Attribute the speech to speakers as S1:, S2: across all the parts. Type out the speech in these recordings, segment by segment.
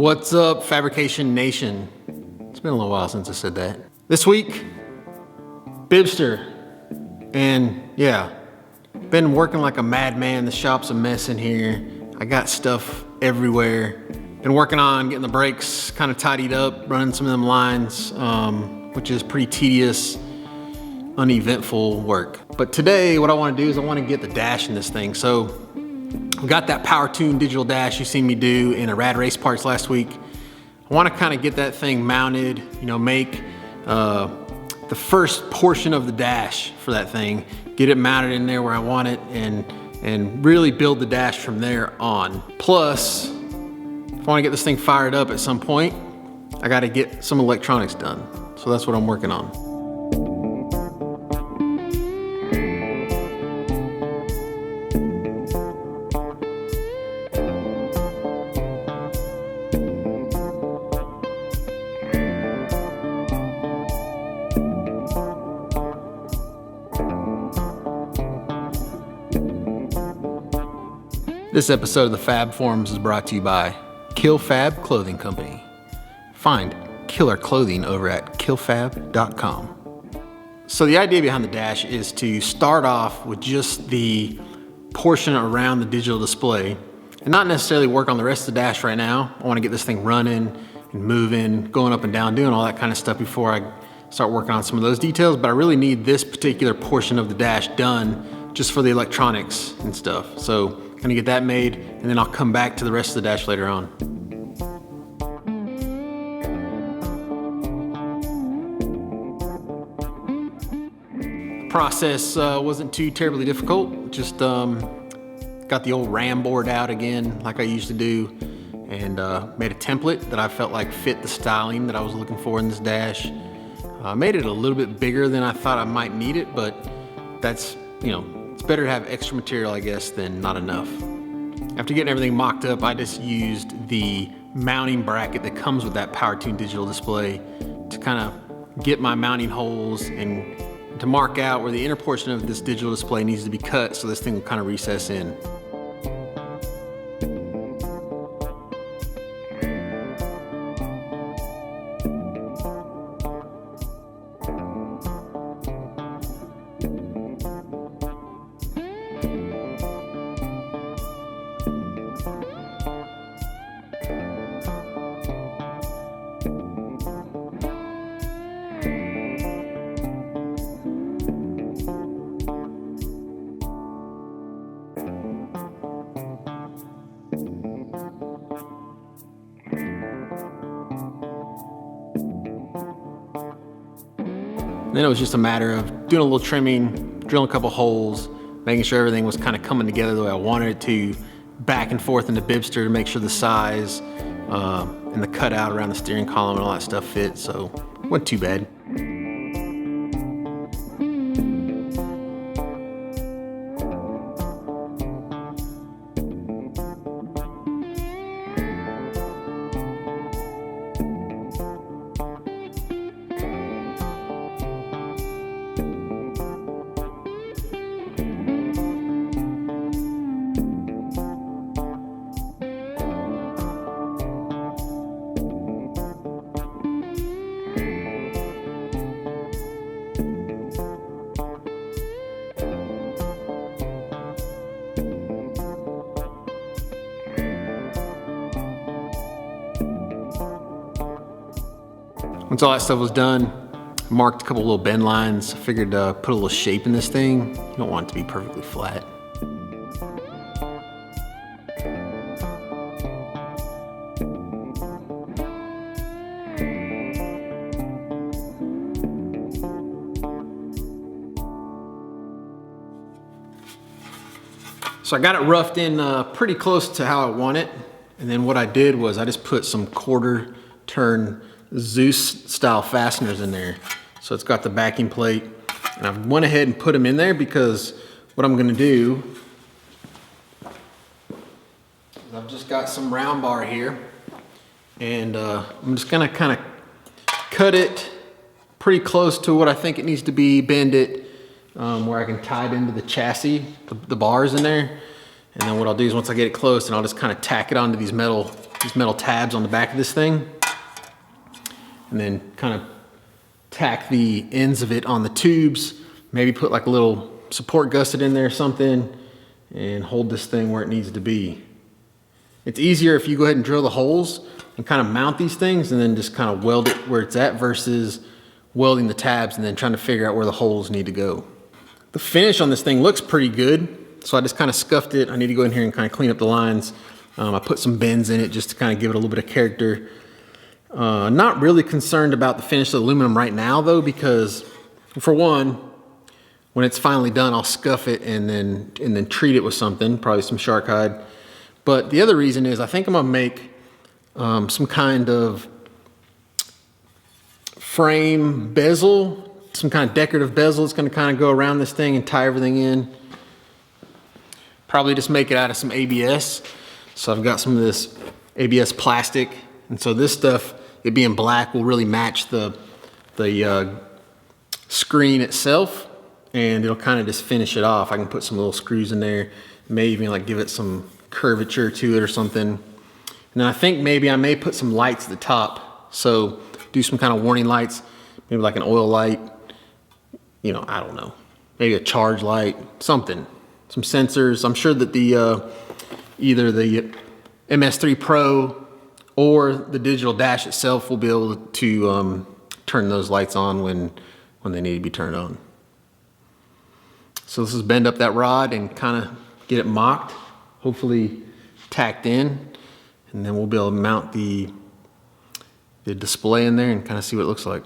S1: What's up, Fabrication Nation? It's been a little while since I said that. This week, Bibster. And yeah, been working like a madman. The shop's a mess in here. I got stuff everywhere. Been working on getting the brakes kind of tidied up, running some of them lines, which is pretty tedious, uneventful work. But today, what I want to do is I want to get the dash in this thing. So we got that Powetune Digital Dash you seen me do in a Rad Race Parts last week. I want to kind of get that thing mounted, make the first portion of the dash for that thing, get it mounted in there where I want it, and really build the dash from there on. Plus, if I want to get this thing fired up at some point, I got to get some electronics done. So that's what I'm working on. This episode of the Fab Forums is brought to you by Kill Fab Clothing Company. Find killer clothing over at killfab.com. So the idea behind the dash is to start off with just the portion around the digital display and not necessarily work on the rest of the dash right now. I want to get this thing running and moving, going up and down, doing all that kind of stuff before I start working on some of those details, but I really need this particular portion of the dash done just for the electronics and stuff. So gonna get that made, and then I'll come back to the rest of the dash later on. The process wasn't too terribly difficult. Just got the old RAM board out again, like I used to do, and made a template that I felt like fit the styling that I was looking for in this dash. Made it a little bit bigger than I thought I might need it, but that's, it's better to have extra material, I guess, than not enough. After getting everything mocked up, I just used the mounting bracket that comes with that Powetune Digital Display to kind of get my mounting holes and to mark out where the inner portion of this digital display needs to be cut so this thing will kind of recess in. Then it was just a matter of doing a little trimming, drilling a couple holes, making sure everything was kind of coming together the way I wanted it to, back and forth into Bibster to make sure the size and the cutout around the steering column and all that stuff fit, so it wasn't too bad. Once all that stuff was done, marked a couple little bend lines. I figured put a little shape in this thing. You don't want it to be perfectly flat. So I got it roughed in pretty close to how I want it. And then what I did was I just put some quarter turn Zeus style fasteners in there. So it's got the backing plate, and I went ahead and put them in there because what I'm gonna do is I've just got some round bar here, and I'm just gonna kind of cut it pretty close to what I think it needs to be, bend it where I can tie it into the chassis, the bars in there. And then what I'll do is once I get it close, and I'll just kind of tack it onto these metal these metal tabs on the back of this thing, and then kind of tack the ends of it on the tubes. Maybe put like a little support gusset in there or something, and hold this thing where it needs to be. It's easier if you go ahead and drill the holes and kind of mount these things and then just kind of weld it where it's at versus welding the tabs and then trying to figure out where the holes need to go. The finish on this thing looks pretty good, so I just kind of scuffed it. I need to go in here and kind of clean up the lines. I put some bends in it just to kind of give it a little bit of character. Not really concerned about the finish of the aluminum right now though, because for one, when it's finally done, I'll scuff it and then treat it with something, probably some shark hide. But the other reason is I think I'm gonna make some kind of frame bezel, some kind of decorative bezel. It's gonna kind of go around this thing and tie everything in. Probably just make it out of some ABS. So I've got some of this ABS plastic. And so this stuff, it being black, will really match the screen itself. And it'll kind of just finish it off. I can put some little screws in there, may even like give it some curvature to it or something. And I think maybe I may put some lights at the top. So do some kind of warning lights, maybe like an oil light, you know, I don't know, maybe a charge light, something, some sensors. I'm sure that the either the MS3 Pro or the digital dash itself will be able to turn those lights on when they need to be turned on. So this is bend up that rod and kind of get it mocked, hopefully tacked in, and then we'll be able to mount the display in there and kind of see what it looks like.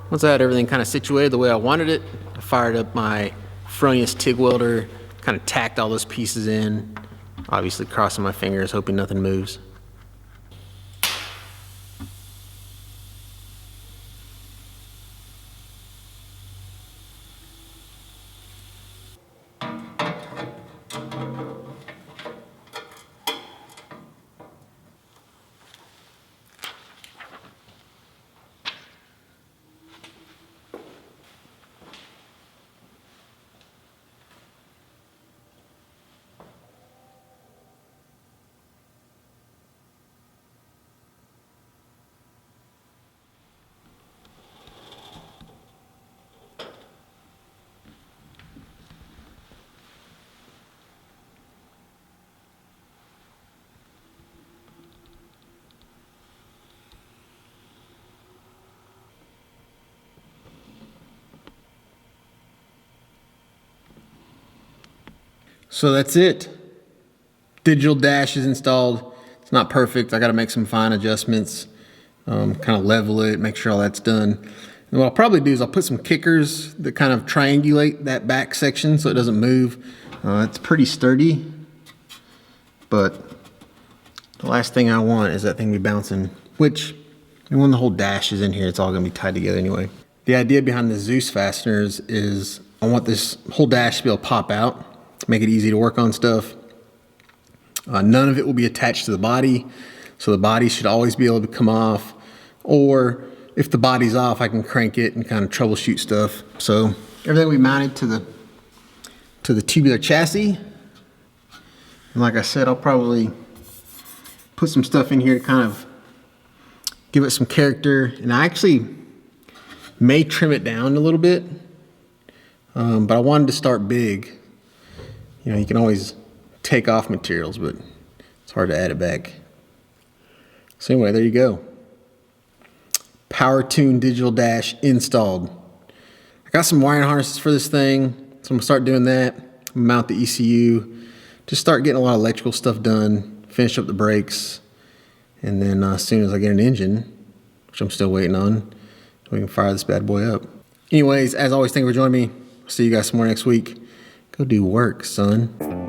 S1: Once I had everything kind of situated the way I wanted it, I fired up my Fronius TIG welder, kind of tacked all those pieces in, obviously crossing my fingers, hoping nothing moves. So that's it. Digital dash is installed. It's not perfect. I got to make some fine adjustments, kind of level it, make sure all that's done. And what I'll probably do is I'll put some kickers that kind of triangulate that back section so it doesn't move. It's pretty sturdy, but the last thing I want is that thing to be bouncing, which when the whole dash is in here, it's all going to be tied together anyway. The idea behind the Zeus fasteners is I want this whole dash to be able to pop out, make it easy to work on stuff. None of it will be attached to the body, so the body should always be able to come off, or if the body's off, I can crank it and kind of troubleshoot stuff. So everything will be mounted to the tubular chassis. And like I said, I'll probably put some stuff in here to kind of give it some character. And I actually may trim it down a little bit, but I wanted to start big. You know, you can always take off materials, but it's hard to add it back. So anyway, there you go. Powetune Digital Dash installed. I got some wiring harnesses for this thing, so I'm gonna start doing that. Mount the ECU, just start getting a lot of electrical stuff done, finish up the brakes, and then as soon as I get an engine, which I'm still waiting on, we can fire this bad boy up. Anyways, as always, thank you for joining me. See you guys some more next week. Go do work, son.